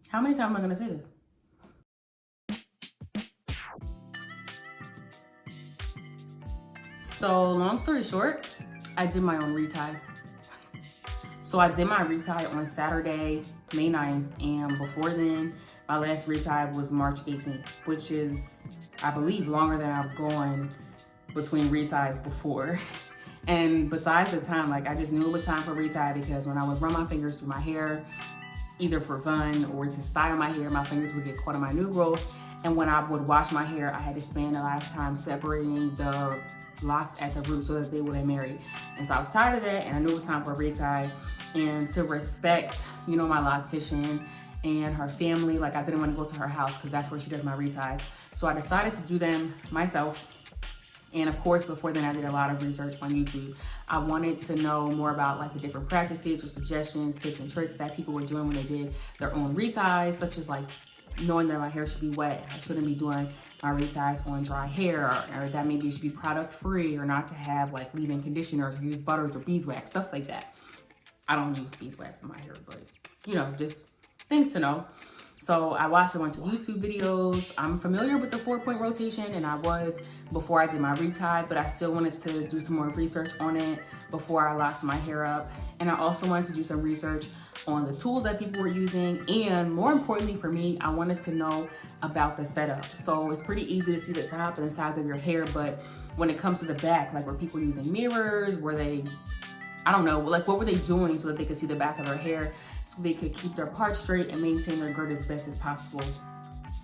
How many times am I gonna say this? So long story short, I did my own retie. So I did my retie on Saturday, May 9th, and before then, my last retie was March 18th, which is, I believe, longer than I've gone between reties before. And besides the time, like, I just knew it was time for retie because when I would run my fingers through my hair, either for fun or to style my hair, my fingers would get caught in my new growth. And when I would wash my hair, I had to spend a lot of time separating the locks at the root so that they wouldn't marry. And so I was tired of that, and I knew it was time for a retie. And to respect, you know, my loctician and her family, like, I didn't want to go to her house because that's where she does my reties. So I decided to do them myself. And of course, before then, I did a lot of research on YouTube. I wanted to know more about like the different practices or suggestions, tips and tricks that people were doing when they did their own reties, such as like knowing that my hair should be wet. I shouldn't be doing my reties on dry hair, or that maybe it should be product free, or not to have like leave-in conditioners or use butters or beeswax, stuff like that. I don't use beeswax in my hair, but you know, just things to know. So I watched a bunch of YouTube videos. I'm familiar with the 4-point rotation, and I was before I did my retie, but I still wanted to do some more research on it before I locked my hair up. And I also wanted to do some research on the tools that people were using. And more importantly for me, I wanted to know about the setup. So it's pretty easy to see the top and the size of your hair, but when it comes to the back, like were people using mirrors? Were they, I don't know, like what were they doing so that they could see the back of their hair, so they could keep their parts straight and maintain their grid as best as possible?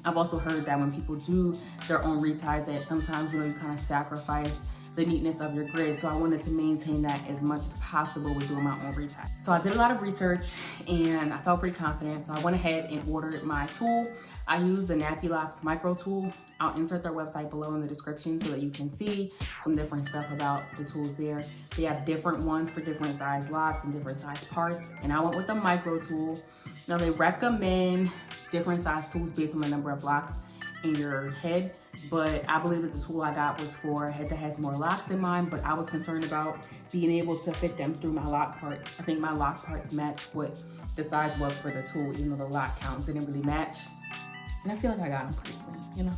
I've also heard that when people do their own reties, that sometimes, you know, you kind of sacrifice the neatness of your grid. So I wanted to maintain that as much as possible with doing my own retie. So I did a lot of research and I felt pretty confident. So I went ahead and ordered my tool. I used the Braidloc's micro tool. I'll insert their website below in the description so that you can see some different stuff about the tools there. They have different ones for different size locks and different size parts. And I went with the micro tool. Now they recommend different size tools based on the number of locks in your head, but I believe that the tool I got was for a head that has more locks than mine, but I was concerned about being able to fit them through my lock parts. I think my lock parts matched what the size was for the tool, even though the lock count didn't really match. And I feel like I got them pretty clean, you know?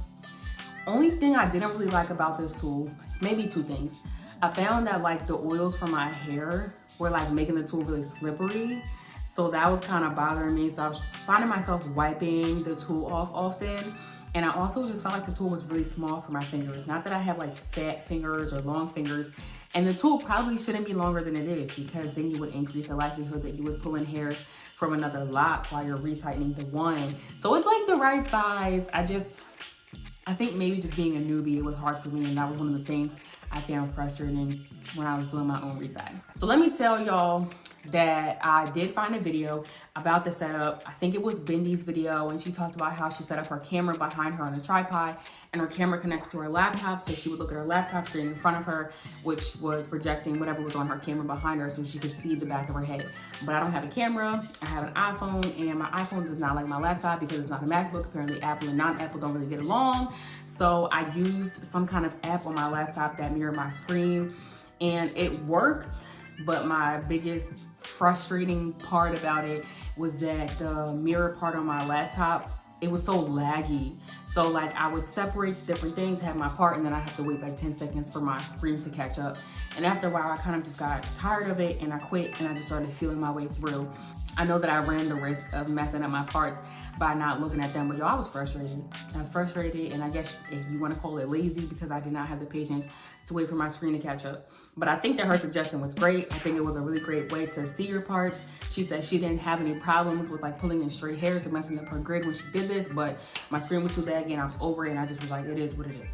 Only thing I didn't really like about this tool, maybe two things. I found that like the oils from my hair were like making the tool really slippery. So that was kind of bothering me. So I was finding myself wiping the tool off often. And I also just felt like the tool was really small for my fingers. Not that I have like fat fingers or long fingers. And the tool probably shouldn't be longer than it is, because then you would increase the likelihood that you would pull in hairs from another lock while you're retightening the one. So it's like the right size. I think maybe just being a newbie, it was hard for me, and that was one of the things I found frustrating when I was doing my own retie. So let me tell y'all that I did find a video about the setup. I think it was Bendy's video, and she talked about how she set up her camera behind her on a tripod, and her camera connects to her laptop, so she would look at her laptop screen in front of her, which was projecting whatever was on her camera behind her, so she could see the back of her head. But I don't have a camera, I have an iPhone, and my iPhone does not like my laptop because it's not a MacBook. Apparently Apple and non-Apple don't really get along. So I used some kind of app on my laptop that mirrored my screen, and it worked. But my biggest frustrating part about it was that the mirror part on my laptop, it was so laggy. So like I would separate different things, have my part, and then I have to wait like 10 seconds for my screen to catch up. And after a while, I kind of just got tired of it and I quit, and I just started feeling my way through. I know that I ran the risk of messing up my parts by not looking at them, but y'all, I was frustrated. I was frustrated, and I guess if you want to call it lazy, because I did not have the patience to wait for my screen to catch up. But I think that her suggestion was great. I think it was a really great way to see your parts. She said she didn't have any problems with like pulling in straight hairs or messing up her grid when she did this, but my screen was too laggy and I was over it, and I just was like, it is what it is.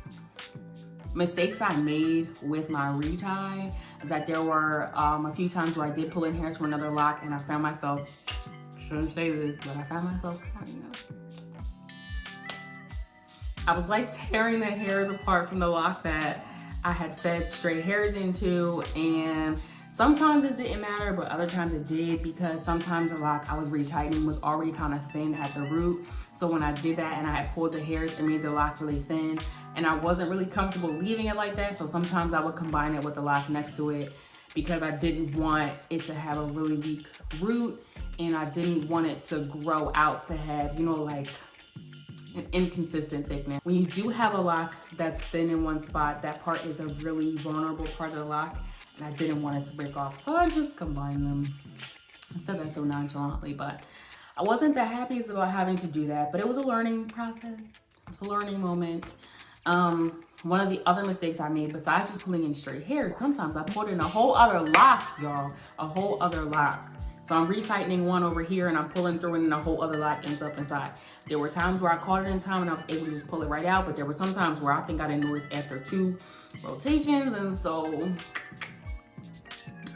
Mistakes I made with my retie is that there were a few times where I did pull in hairs from another lock, and I found myself, shouldn't say this, but I found myself kind of, I was like tearing the hairs apart from the lock that I had fed straight hairs into, and sometimes it didn't matter, but other times it did, because sometimes the lock I was retightening was already kind of thin at the root. So when I did that and I had pulled the hairs, it made the lock really thin, and I wasn't really comfortable leaving it like that. So sometimes I would combine it with the lock next to it because I didn't want it to have a really weak root, and I didn't want it to grow out to have, you know, like an inconsistent thickness. When you do have a lock that's thin in one spot, that part is a really vulnerable part of the lock, and I didn't want it to break off. So I just combined them. I said that so nonchalantly, but I wasn't the happiest about having to do that, but it was a learning process. It was a learning moment. One of the other mistakes I made, besides just pulling in straight hair, sometimes I pulled in a whole other lock, y'all, a whole other lock. So I'm retightening one over here and I'm pulling through and a whole other lock ends up inside. There were times where I caught it in time and I was able to just pull it right out, but there were some times where I think I didn't notice after 2 rotations, and so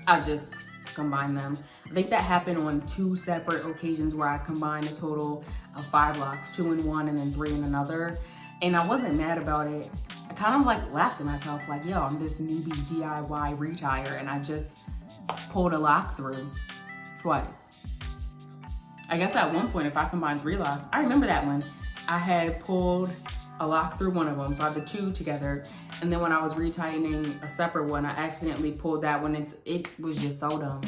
I just combined them. I think that happened on 2 separate occasions where I combined a total of 5 locks, 2 in one and then 3 in another. And I wasn't mad about it. I kind of like laughed at myself, like, yo, I'm this newbie DIY retire and I just pulled a lock through twice. I guess at one point, if I combined 3 locks, I remember that one. I had pulled a lock through one of them, so I had the 2 together. And then when I was retightening a separate one, I accidentally pulled that one. It was just so dumb.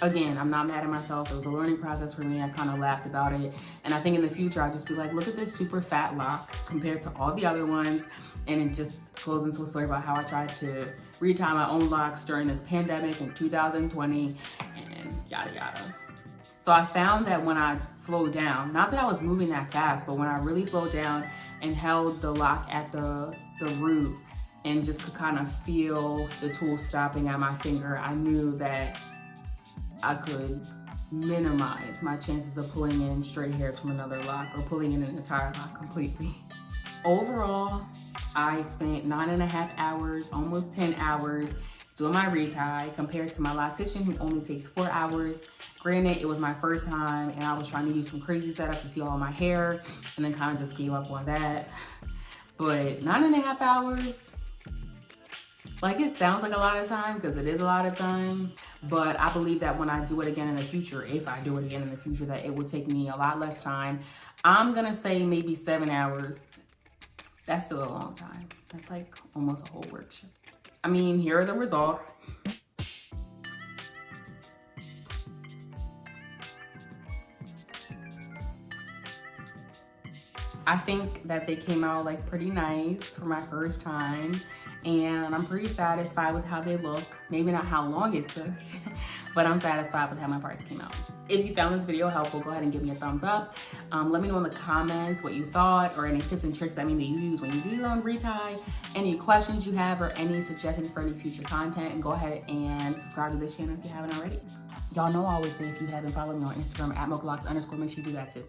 Again, I'm not mad at myself. It was a learning process for me. I kind of laughed about it. And I think in the future, I'll just be like, look at this super fat lock compared to all the other ones. And it just goes into a story about how I tried to retie my own locks during this pandemic in 2020 and yada, yada. So I found that when I slowed down, not that I was moving that fast, but when I really slowed down and held the lock at the root and just could kind of feel the tool stopping at my finger, I knew that I could minimize my chances of pulling in straight hairs from another lock or pulling in an entire lock completely. Overall, I spent 9.5 hours, almost 10 hours doing my retie compared to my loctician who only takes 4 hours. Granted, it was my first time and I was trying to use some crazy setup to see all my hair and then kind of just gave up on that. But 9.5 hours, like, it sounds like a lot of time because it is a lot of time, but I believe that when I do it again in the future, if I do it again in the future, that it will take me a lot less time. I'm gonna say maybe 7 hours. That's still a long time. That's like almost a whole work shift. I mean, here are the results. I think that they came out like pretty nice for my first time, and I'm pretty satisfied with how they look. Maybe not how long it took, but I'm satisfied with how my parts came out. If you found this video helpful, go ahead and give me a thumbs up. Let me know in the comments what you thought or any tips and tricks that maybe you use when you do your own retie, any questions you have or any suggestions for any future content, and go ahead and subscribe to this channel if you haven't already. Y'all know I always say if you haven't followed me on Instagram at @Braidloc'd_, make sure you do that too.